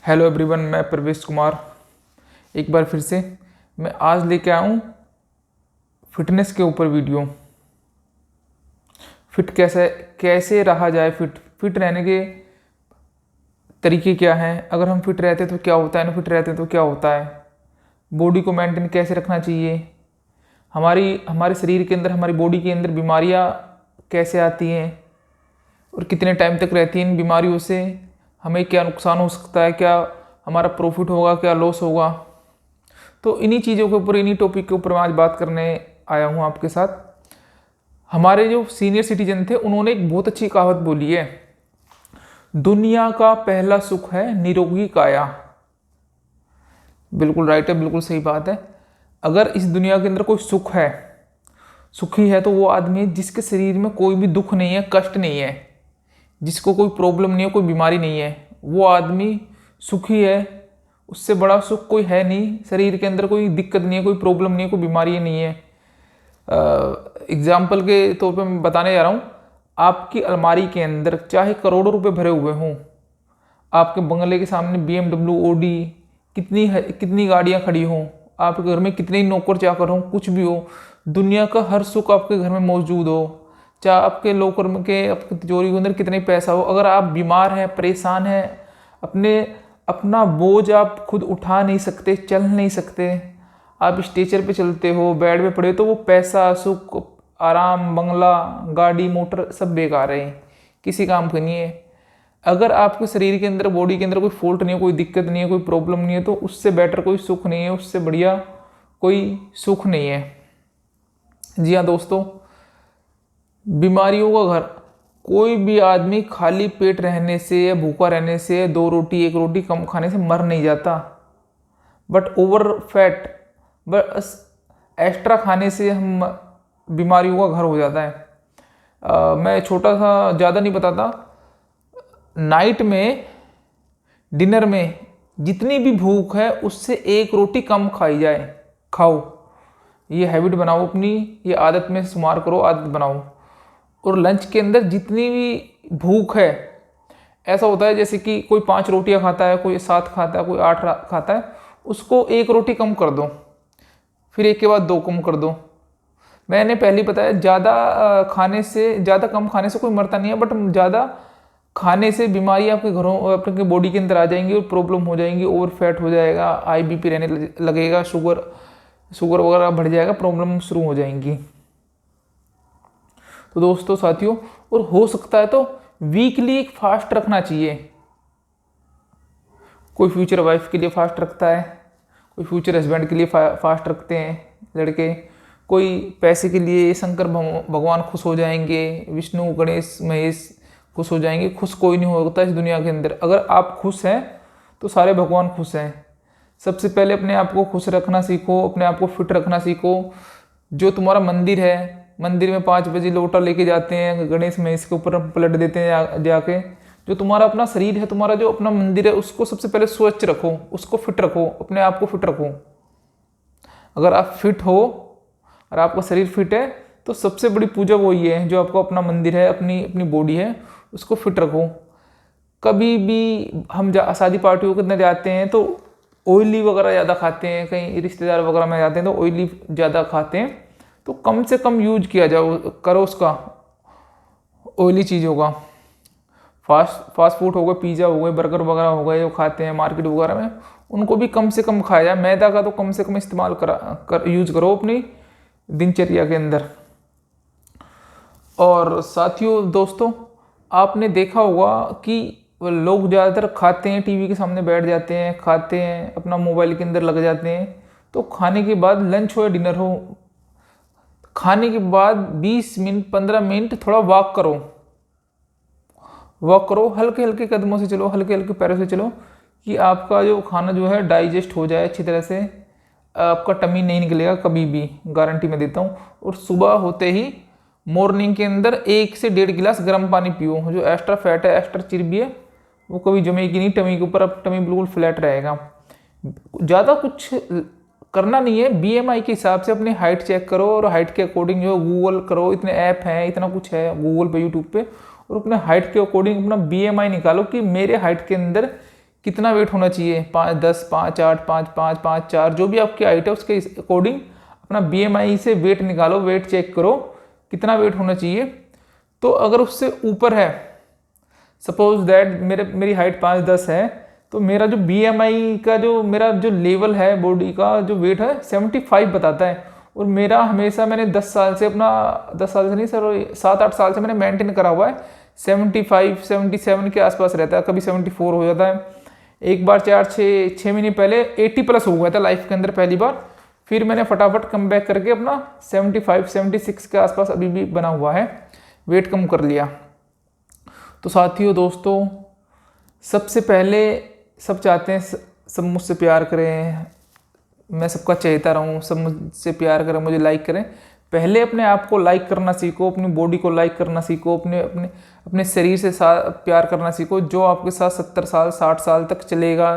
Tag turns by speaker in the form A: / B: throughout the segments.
A: Hello everyone, मैं प्रवेश कुमार एक बार फिर से मैं आज लेके आया हूँ फिटनेस के ऊपर वीडियो। फिट कैसे कैसे रहा जाए, फिट रहने के तरीके क्या हैं, अगर हम फिट रहते तो क्या होता है, ना फिट रहते तो क्या होता है, बॉडी को मेंटेन कैसे रखना चाहिए, हमारी हमारे शरीर के अंदर, हमारी बॉडी के अंदर बीमारियाँ कैसे आती हैं और कितने टाइम तक रहती हैं। इन बीमारियों से हमें क्या नुकसान हो सकता है, क्या हमारा प्रॉफिट होगा, क्या लॉस होगा। तो इन्हीं चीज़ों के ऊपर, इन्हीं टॉपिक के ऊपर मैं आज बात करने आया हूँ आपके साथ। हमारे जो सीनियर सिटीजन थे उन्होंने एक बहुत अच्छी कहावत बोली है, दुनिया का पहला सुख है निरोगी काया। बिल्कुल राइट है, बिल्कुल सही बात है। अगर इस दुनिया के अंदर कोई सुख है, सुखी है, तो वो आदमी है जिसके शरीर में कोई भी दुख नहीं है, कष्ट नहीं है, जिसको कोई प्रॉब्लम नहीं है, कोई बीमारी नहीं है, वो आदमी सुखी है। उससे बड़ा सुख कोई है नहीं। शरीर के अंदर कोई दिक्कत नहीं है, कोई प्रॉब्लम नहीं है, कोई बीमारी नहीं है। एग्जाम्पल के तौर पे मैं बताने जा रहा हूँ, आपकी अलमारी के अंदर चाहे करोड़ों रुपए भरे हुए हों, आपके बंगले के सामने BMW OD कितनी गाड़ियाँ खड़ी हों, आपके घर में कितने ही नौकर चाकर हों, कुछ भी हो, दुनिया का हर सुख आपके घर में मौजूद हो, चाहे आपके लॉकर के, आपकी तिजोरी के अंदर कितने पैसा हो, अगर आप बीमार हैं, परेशान हैं, अपना बोझ आप खुद उठा नहीं सकते, चल नहीं सकते, आप स्ट्रेचर पे चलते हो, बेड पे पड़े हो, तो वो पैसा, सुख, आराम, बंगला, गाड़ी, मोटर सब बेकार है, किसी काम का नहीं है। अगर आपके शरीर के अंदर, बॉडी के अंदर कोई फॉल्ट नहीं है, कोई दिक्कत नहीं है, कोई प्रॉब्लम नहीं है, तो उससे बेटर कोई सुख नहीं है, उससे बढ़िया कोई सुख नहीं है। जी हाँ दोस्तों, बीमारियों का घर, कोई भी आदमी खाली पेट रहने से या भूखा रहने से, 2 रोटी 1 रोटी कम खाने से मर नहीं जाता, बट ओवर फैट, बस एक्स्ट्रा खाने से हम बीमारियों का घर हो जाता है। मैं छोटा सा, ज़्यादा नहीं बताता, नाइट में, डिनर में जितनी भी भूख है उससे 1 रोटी कम खाई जाए, खाओ। ये हैबिट बनाओ अपनी, ये आदत में शुमार करो, आदत बनाओ। और लंच के अंदर जितनी भी भूख है, ऐसा होता है जैसे कि कोई 5 रोटियां खाता है, कोई 7 खाता है, कोई 8 खाता है, उसको 1 रोटी कम कर दो, फिर एक के बाद 2 कम कर दो। मैंने पहले बताया, ज़्यादा खाने से, ज़्यादा कम खाने से कोई मरता नहीं है, बट ज़्यादा खाने से बीमारी आपके घरों, अपने बॉडी के अंदर आ जाएंगी और प्रॉब्लम हो जाएंगी, ओवर फैट हो जाएगा, BP रहने लगेगा, शुगर वगैरह बढ़ जाएगा, प्रॉब्लम शुरू हो जाएंगी। तो दोस्तों, साथियों, और हो सकता है तो वीकली एक फास्ट रखना चाहिए। कोई फ्यूचर वाइफ के लिए फास्ट रखता है, कोई फ्यूचर हस्बैंड के लिए फास्ट रखते हैं लड़के, कोई पैसे के लिए शंकर भगवान खुश हो जाएंगे, विष्णु, गणेश, महेश खुश हो जाएंगे। खुश कोई नहीं होता इस दुनिया के अंदर। अगर आप खुश हैं तो सारे भगवान खुश हैं। सबसे पहले अपने आप को खुश रखना सीखो, अपने आप को फिट रखना सीखो। जो तुम्हारा मंदिर है, मंदिर में 5 बजे लोटा लेके जाते हैं, गणेश महेश के ऊपर पलट देते हैं जाके। जो तुम्हारा अपना शरीर है, तुम्हारा जो अपना मंदिर है, उसको सबसे पहले स्वच्छ रखो, उसको फिट रखो, अपने आप को फिट रखो। अगर आप फिट हो और आपका शरीर फिट है, तो सबसे बड़ी पूजा वो ही है, जो आपका अपना मंदिर है, अपनी बॉडी है, उसको फिट रखो। कभी भी हम शादी पार्टियों के अंदर जाते हैं तो ऑयली वगैरह ज़्यादा खाते हैं, कहीं रिश्तेदार वगैरह में जाते हैं तो ऑयली ज़्यादा खाते हैं, तो कम से कम यूज किया करो उसका, ऑयली चीज़ों का। फास्ट फूड हो गए, पिज़्ज़ा हो गए, बर्गर वगैरह हो गए, जो खाते हैं मार्केट वगैरह में, उनको भी कम से कम खाया जाए। मैदा का तो कम से कम इस्तेमाल यूज करो अपनी दिनचर्या के अंदर। और साथियों, दोस्तों, आपने देखा होगा कि लोग ज़्यादातर खाते हैं, टीवी के सामने बैठ जाते हैं, खाते हैं, अपना मोबाइल के अंदर लग जाते हैं। तो खाने के बाद, लंच हो या डिनर हो, खाने के बाद 20 मिनट 15 मिनट थोड़ा वॉक करो, हल्के हल्के कदमों से चलो, हल्के हल्के पैरों से चलो, कि आपका जो खाना जो है डाइजेस्ट हो जाए अच्छी तरह से। आपका टमी नहीं निकलेगा कभी भी, गारंटी मैं देता हूँ। और सुबह होते ही मॉर्निंग के अंदर 1 से 1.5 गिलास गर्म पानी पियो। जो एक्स्ट्रा फैट है, एक्स्ट्रा चर्बी है, वो कभी जमेगी नहीं टमी के ऊपर, अब टमी बिल्कुल फ्लैट रहेगा। ज़्यादा कुछ करना नहीं है, BMI के हिसाब से अपनी हाइट चेक करो, और हाइट के अकॉर्डिंग जो गूगल करो, इतने ऐप हैं, इतना कुछ है गूगल पे, यूट्यूब पे, और अपने हाइट के अकॉर्डिंग अपना BMI निकालो कि मेरे हाइट के अंदर कितना वेट होना चाहिए, 5, 10, 5, 8, 5, 5, 5, 4, जो भी आपकी हाइट है उसके अकॉर्डिंग अपना BMI से वेट निकालो, वेट चेक करो कितना वेट होना चाहिए। तो अगर उससे ऊपर है, सपोज दैट मेरी हाइट 5-10 है, तो मेरा जो BMI का जो मेरा जो लेवल है बॉडी का जो वेट है 75 बताता है। और मेरा हमेशा मैंने 10 साल से अपना 10 साल से नहीं सर 7-8 साल से मैंने मेंटेन करा हुआ है 75-77 के आसपास रहता है, कभी 74 हो जाता है। एक बार 4-6 महीने पहले 80 प्लस हो गया था लाइफ के अंदर पहली बार, फिर मैंने फटाफट कम बैक करके अपना 75-76 के आसपास अभी भी बना हुआ है, वेट कम कर लिया। तो साथियों दोस्तों, सबसे पहले सब चाहते हैं सब मुझसे प्यार करें, मैं सबका चहेता रहूं, सब मुझसे प्यार करें, मुझे लाइक करें। पहले अपने आप को लाइक करना सीखो, अपनी बॉडी को लाइक करना सीखो, अपने अपने अपने शरीर से प्यार करना सीखो, जो आपके साथ 70 साल 60 साल तक चलेगा,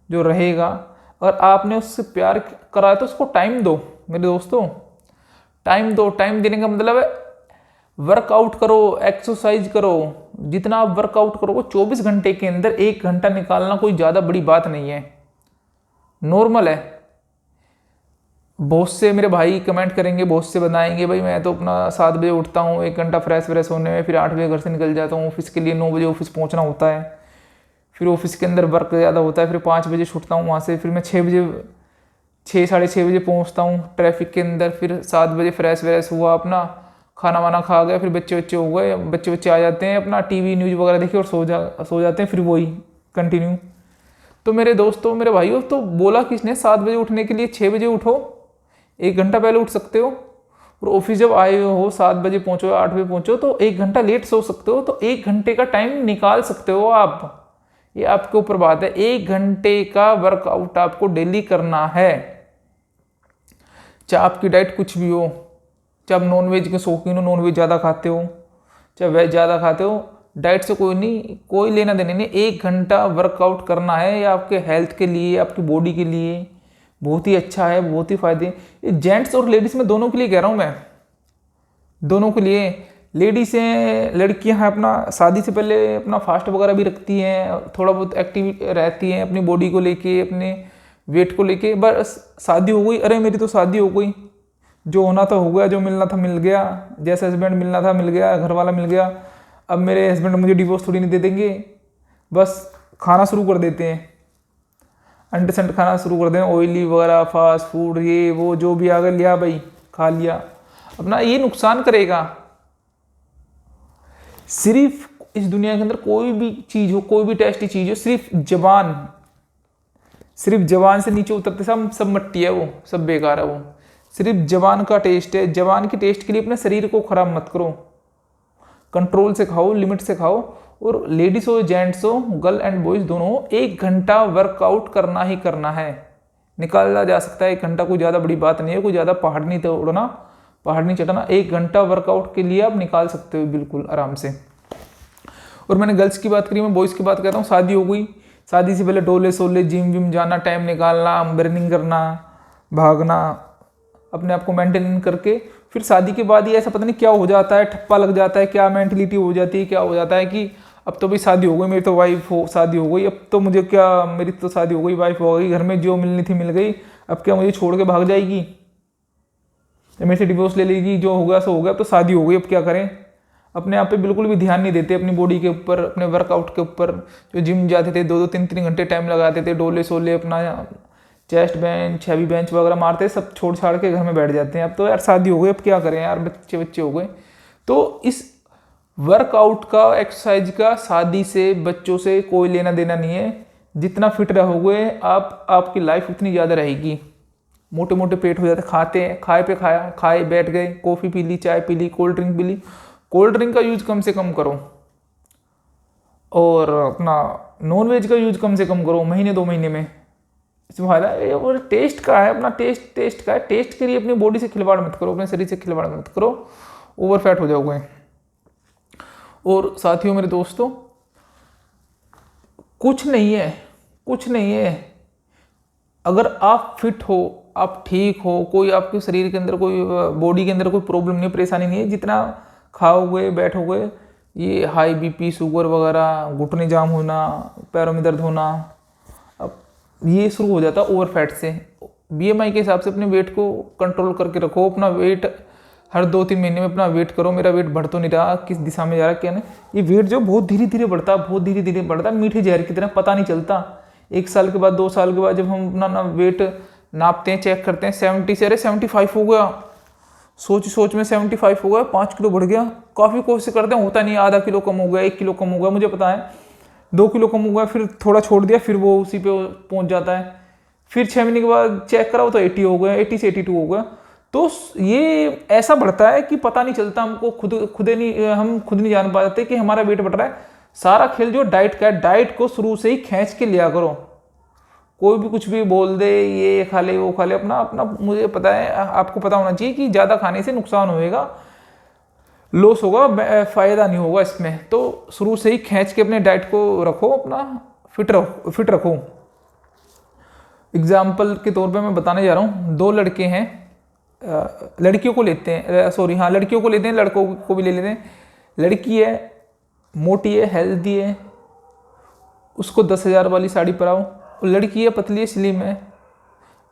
A: जो रहेगा। और आपने उससे प्यार करा है तो उसको टाइम दो मेरे दोस्तों, टाइम दो। टाइम देने का मतलब है वर्कआउट करो, एक्सरसाइज करो। जितना आप वर्कआउट करोगे 24 घंटे के अंदर 1 घंटा निकालना कोई ज़्यादा बड़ी बात नहीं है, नॉर्मल है। बहुत से मेरे भाई कमेंट करेंगे, बहुत से बताएंगे भाई मैं तो अपना 7 बजे उठता हूँ, 1 घंटा फ्रेश होने में, फिर 8 बजे घर से निकल जाता हूँ ऑफिस के लिए, 9 बजे ऑफिस पहुँचना होता है, फिर ऑफिस के अंदर वर्क ज़्यादा होता है, फिर 5 बजे छूटता हूँ वहाँ से, फिर मैं 6 साढ़े 6 बजे पहुँचता हूँ ट्रैफिक के अंदर, फिर 7 बजे फ्रेश हुआ, अपना खाना वाना खा गए, फिर बच्चे हो गए, बच्चे आ जाते हैं, अपना टीवी न्यूज़ वगैरह देखे और सो जाते हैं, फिर वही कंटिन्यू। तो मेरे दोस्तों मेरे भाइयों, तो बोला किसने 7 बजे उठने के लिए? 6 बजे उठो, 1 घंटा पहले उठ सकते हो। और ऑफिस जब आए हो 7 बजे पहुँचो, 8 बजे पहुँचो, तो 1 घंटा लेट सो सकते हो, तो 1 घंटे का टाइम निकाल सकते हो आप। ये आपके ऊपर बात है। 1 घंटे का वर्कआउट आपको डेली करना है, चाहे आपकी डाइट कुछ भी हो, चाहे आप नॉनवेज के शौकीन हो, नॉनवेज ज़्यादा खाते हो, चाहे वेज ज़्यादा खाते हो, डाइट से कोई लेना देना नहीं। 1 घंटा वर्कआउट करना है, या आपके हेल्थ के लिए, आपकी बॉडी के लिए बहुत ही अच्छा है, बहुत ही फायदे। ये जेंट्स और लेडीज़ में दोनों के लिए कह रहा हूँ मैं, दोनों के लिए। लेडीज़ हैं, लड़कियां हैं, अपना शादी से पहले अपना फास्ट वगैरह भी रखती हैं, थोड़ा बहुत एक्टिव रहती हैं अपनी बॉडी को लेके, अपने वेट को लेके। बस शादी हो गई, अरे मेरी तो शादी हो गई, जो होना था हो गया, जो मिलना था मिल गया, जैसे हस्बैंड मिलना था मिल गया, घर वाला मिल गया, अब मेरे हस्बैंड मुझे डिवोर्स थोड़ी नहीं दे देंगे। बस खाना शुरू कर देते हैं, अंडे संड खाना शुरू कर दें, ऑयली वगैरह, फास्ट फूड, ये वो जो भी आ गया लिया भाई, खा लिया अपना। ये नुकसान करेगा। सिर्फ इस दुनिया के अंदर कोई भी चीज़ हो, कोई भी टेस्टी चीज़ हो, सिर्फ जबान से नीचे उतरते सब मट्टी है, वो सब बेकार है। वो सिर्फ जबान का टेस्ट है। जबान के टेस्ट के लिए अपने शरीर को खराब मत करो, कंट्रोल से खाओ, लिमिट से खाओ। और लेडीज हो, जेंट्स हो, गर्ल एंड बॉयज दोनों हो, 1 घंटा वर्कआउट करना ही करना है, निकाला जा सकता है 1 घंटा, कोई ज़्यादा बड़ी बात नहीं है, कोई ज़्यादा पहाड़ नहीं तोड़ना, पहाड़ नहीं चढ़ना। 1 घंटा वर्कआउट के लिए आप निकाल सकते हो बिल्कुल आराम से। और मैंने गर्ल्स की बात करी, मैं बॉयज़ की बात करता हूँ। शादी हो गई, शादी से पहले डोले सोले, जिम विम जाना, टाइम निकालना, रनिंग करना, भागना, अपने आप को मेंटेन करके, फिर शादी के बाद ही ऐसा पता नहीं क्या हो जाता है, ठप्पा लग जाता है, क्या मेंटलिटी हो जाती है, क्या हो जाता है कि अब तो भाई शादी हो गई, मेरी तो शादी हो गई, अब तो मुझे क्या, मेरी तो शादी हो गई, वाइफ हो गई, घर में जो मिलनी थी मिल गई, अब क्या मुझे छोड़ के भाग जाएगी, मेरे से डिवोर्स ले लेगी, जो हो गया सो हो गया, अब तो शादी हो गई, अब क्या करें। अपने आप पे बिल्कुल भी ध्यान नहीं देते, अपनी बॉडी के ऊपर, अपने वर्कआउट के ऊपर। जो जिम जाते थे 2-2 3-3 घंटे टाइम लगाते थे, डोले सोले, अपना चेस्ट बेंच, हैवी बेंच वगैरह मारते, सब छोड़ छाड़ के घर में बैठ जाते हैं। अब तो यार शादी हो गई, अब क्या करें यार, बच्चे हो गए। तो इस वर्कआउट का, एक्सरसाइज का शादी से, बच्चों से कोई लेना देना नहीं है। जितना फिट रहोगे आप, आपकी लाइफ उतनी ज़्यादा रहेगी। मोटे मोटे पेट हो जाते, खाते हैं, खाए बैठ गए, कॉफ़ी पी ली, चाय पी ली, कोल्ड ड्रिंक पी ली। कोल्ड ड्रिंक का यूज कम से कम करो, और अपना नॉन वेज का यूज कम से कम करो, महीने 2 महीने में। इसमें फायदा है। और टेस्ट का है, अपना टेस्ट का है। टेस्ट के लिए अपनी बॉडी से खिलवाड़ मत करो, अपने शरीर से खिलवाड़ मत करो, ओवर फैट हो जाओगे। और साथियों मेरे दोस्तों, कुछ नहीं है, अगर आप फिट हो, आप ठीक हो, कोई आपके शरीर के अंदर, कोई बॉडी के अंदर कोई प्रॉब्लम नहीं, परेशानी नहीं है, जितना खाओगे बैठोगे, ये हाई बीपी, शुगर वगैरह, घुटने जाम होना, पैरों में दर्द होना, ये शुरू हो जाता है ओवरफैट से। बीएमआई के हिसाब से अपने वेट को कंट्रोल करके रखो। अपना वेट हर 2-3 महीने में अपना वेट करो, मेरा वेट बढ़ तो नहीं रहा, किस दिशा में जा रहा है क्या नहीं। ये वेट जो बहुत धीरे धीरे बढ़ता है, बहुत धीरे धीरे बढ़ता है, मीठे जहर की तरह, पता नहीं चलता। 1 साल के बाद 2 साल के बाद जब हम अपना वेट नापते हैं, चेक करते हैं, 70 से अरे 75 हो गया, सोच में 75 हो गया, 5 किलो बढ़ गया। काफ़ी कोशिश करते हैं, होता नहीं, आधा किलो कम हो गया, 1 किलो कम हो गया, मुझे पता है 2 किलो कम हो गया, फिर थोड़ा छोड़ दिया, फिर वो उसी पे पहुंच जाता है। फिर 6 महीने के बाद चेक कराओ तो 80 हो गया, 80 से 82 हो गया। तो ये ऐसा बढ़ता है कि पता नहीं चलता हमको, हम खुद नहीं जान पाते कि हमारा वेट बढ़ रहा है। सारा खेल जो डाइट का है, डाइट को शुरू से ही खींच के लिया करो। कोई भी कुछ भी बोल दे, ये खा ले वो खा ले, अपना अपना मुझे पता है, आपको पता होना चाहिए कि ज़्यादा खाने से नुकसान होएगा, लॉस होगा, फायदा नहीं होगा इसमें। तो शुरू से ही खींच के अपने डाइट को रखो, अपना फिट रखो। एग्जाम्पल के तौर पे मैं बताने जा रहा हूँ, 2 लड़के हैं, लड़कियों को लेते हैं, सॉरी हाँ लड़कियों को लेते हैं, लड़कों को भी ले लेते हैं। लड़की है, मोटी है, हेल्दी है, उसको 10,000 वाली साड़ी पहनाओ। और लड़की है, पतली है, स्लिम है।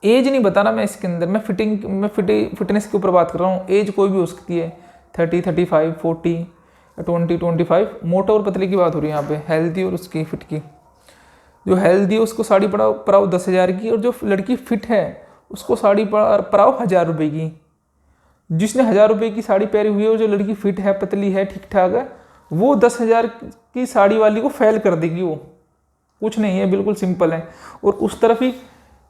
A: एज नहीं बताना मैं इसके अंदर, मैं फिटनेस के ऊपर बात कर रहा हूँ। एज कोई भी हो सकती है, 30, 35, 40, 20, 25। मोटा और पतले की बात हो रही है यहाँ पे, हेल्दी और उसकी फिट की। जो हेल्दी है उसको साड़ी पड़ाओ 10,000 की, और जो लड़की फिट है उसको साड़ी पड़ाओ 1,000 रुपये की। जिसने 1,000 रुपये की साड़ी पहनी हुई है और जो लड़की फिट है, पतली है, ठीक ठाक है, वो 10,000 की साड़ी वाली को फेल कर देगी। वो कुछ नहीं है, बिल्कुल सिंपल है। और उस तरफ ही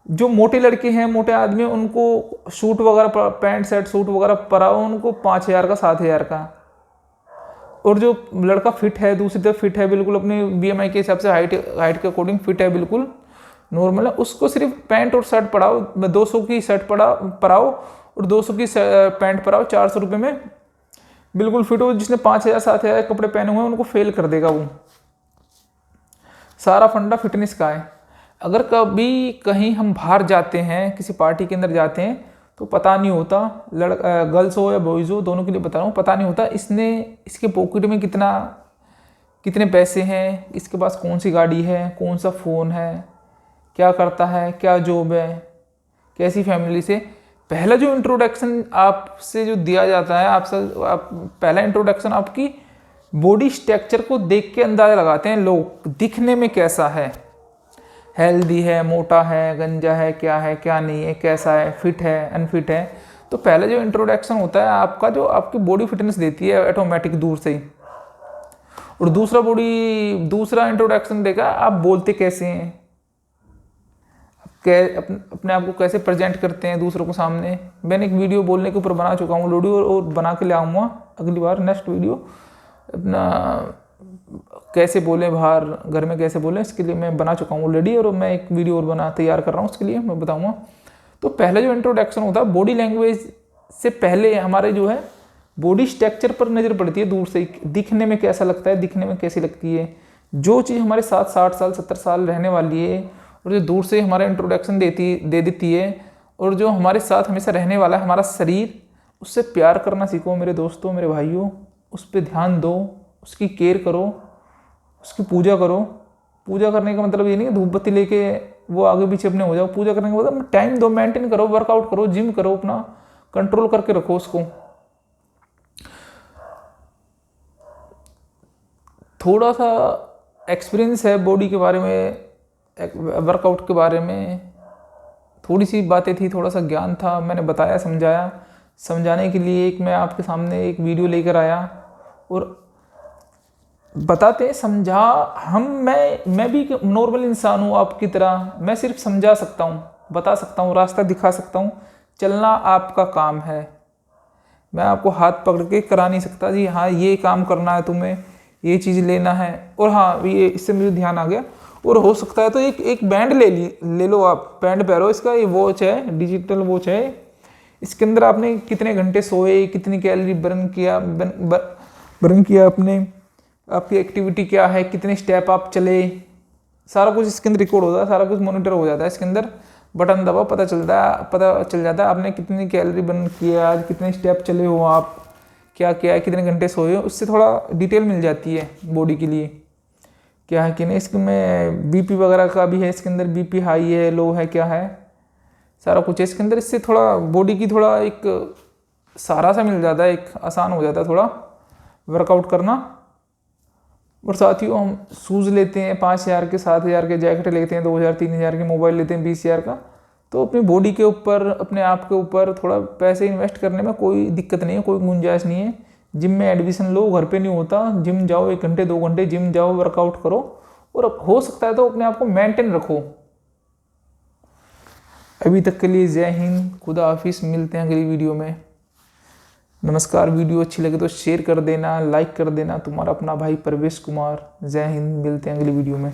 A: जो मोटे लड़के हैं, मोटे आदमी, उनको सूट वगैरह, पैंट शर्ट सूट वगैरह पराओ उनको 5,000 का, 7,000 का। और जो लड़का फिट है, दूसरी तरफ फिट है, बिल्कुल अपने बीएमआई के हिसाब से हाइट के अकॉर्डिंग फिट है, बिल्कुल नॉर्मल है, उसको सिर्फ पैंट और शर्ट पड़ाओ, 200 की शर्ट पराओ और 200 की पैंट पराओ, 400 रुपये में बिल्कुल फिट हो। जिसने 5,000 7,000 कपड़े पहने हुए हैं उनको फेल कर देगा वो। सारा फंडा फिटनेस का है। अगर कभी कहीं हम बाहर जाते हैं, किसी पार्टी के अंदर जाते हैं, तो पता नहीं होता, गर्ल्स हो या बॉयज़ हो, दोनों के लिए बता रहा हूँ, पता नहीं होता इसके पॉकेट में कितने पैसे हैं, इसके पास कौन सी गाड़ी है, कौन सा फ़ोन है, क्या करता है, क्या जॉब है, कैसी फैमिली से। पहला जो इंट्रोडक्शन आपसे जो दिया जाता है, पहला इंट्रोडक्शन आपकी बॉडी स्ट्रक्चर को देख के अंदाजा लगाते हैं लोग, दिखने में कैसा है, हेल्दी है, मोटा है, गंजा है, क्या नहीं है, कैसा है, फिट है, अनफिट है। तो पहले जो इंट्रोडक्शन होता है आपका, जो आपकी बॉडी फिटनेस देती है ऑटोमेटिक दूर से ही। और दूसरा इंट्रोडक्शन देगा आप बोलते कैसे हैं, अपने आप को कैसे प्रेजेंट करते हैं दूसरों को सामने। मैंने एक वीडियो बोलने के ऊपर बना चुका हूँ वीडियो, और बना के ले आऊँगा अगली बार, नेक्स्ट वीडियो। अपना कैसे बोलें बाहर, घर में कैसे बोलें, इसके लिए मैं बना चुका हूँ ऑलरेडी, और मैं एक वीडियो और तैयार कर रहा हूँ, उसके लिए मैं बताऊँगा। तो पहले जो इंट्रोडक्शन होता है, बॉडी लैंग्वेज से पहले हमारे जो है बॉडी स्ट्रक्चर पर नज़र पड़ती है दूर से, दिखने में कैसा लगता है, दिखने में कैसी लगती है। जो चीज़ हमारे साथ 60 साल 70 साल रहने वाली है, और जो दूर से हमारा इंट्रोडक्शन दे देती है, और जो हमारे साथ हमेशा रहने वाला है हमारा शरीर, उससे प्यार करना सीखो मेरे दोस्तों, मेरे भाइयों। उस पर ध्यान दो, उसकी केयर करो, उसकी पूजा करो। पूजा करने का मतलब ये नहीं है धूप बत्ती लेके वो आगे पीछे अपने हो जाओ। पूजा करने का मतलब टाइम दो, मेंटेन करो, वर्कआउट करो, जिम करो, अपना कंट्रोल करके रखो उसको। थोड़ा सा एक्सपीरियंस है बॉडी के बारे में, वर्कआउट के बारे में, थोड़ी सी बातें थी, थोड़ा सा ज्ञान था, मैंने बताया, समझाया। समझाने के लिए मैं आपके सामने एक वीडियो लेकर आया, और बताते समझा मैं भी नॉर्मल इंसान हूँ आपकी तरह। मैं सिर्फ समझा सकता हूँ, बता सकता हूँ, रास्ता दिखा सकता हूँ। चलना आपका काम है, मैं आपको हाथ पकड़ के करा नहीं सकता जी हाँ ये काम करना है, तुम्हें ये चीज़ लेना है। और हाँ ये इससे मुझे ध्यान आ गया, और हो सकता है तो एक बैंड ले लो आप, बैंड पहनो। इसका ये वॉच है, डिजिटल वॉच है, इसके अंदर आपने कितने घंटे सोए, कितनी कैलोरी बर्न किया आपने, आपकी एक्टिविटी क्या है, कितने स्टेप आप चले, सारा कुछ इसके अंदर रिकॉर्ड होता है, सारा कुछ मॉनिटर हो जाता है इसके अंदर। बटन दबाओ, पता चल जाता है आपने कितनी कैलोरी बर्न किया, आज कितने स्टेप चले हो, आप क्या किया है, कितने घंटे सोए हो। उससे थोड़ा डिटेल मिल जाती है बॉडी के लिए क्या है कि नहीं, इसमें बीपी वगैरह का भी है, इसके अंदर बीपी हाई है लो है क्या है, सारा कुछ है इसके अंदर। इससे थोड़ा बॉडी की थोड़ा एक सहारा सा मिल जाता है, एक आसान हो जाता है थोड़ा वर्कआउट करना। और साथियों हम शूज़ लेते हैं 5,000 के, 7,000 के, जैकेट लेते हैं 2,000 3,000 के, मोबाइल लेते हैं 20,000 का, तो अपनी बॉडी के ऊपर, अपने आप के ऊपर थोड़ा पैसे इन्वेस्ट करने में कोई दिक्कत नहीं है, कोई गुंजाइश नहीं है। जिम में एडमिशन लो, घर पे नहीं होता, जिम जाओ 1 घंटे 2 घंटे जिम जाओ, वर्कआउट करो, और हो सकता है तो अपने आप को मेंटेन रखो। अभी तक के लिए जय हिंद, खुदा हाफिज़, मिलते हैं अगली वीडियो में। नमस्कार। वीडियो अच्छी लगे तो शेयर कर देना, लाइक कर देना। तुम्हारा अपना भाई परवेश कुमार। जय हिंद, मिलते हैं अगली वीडियो में।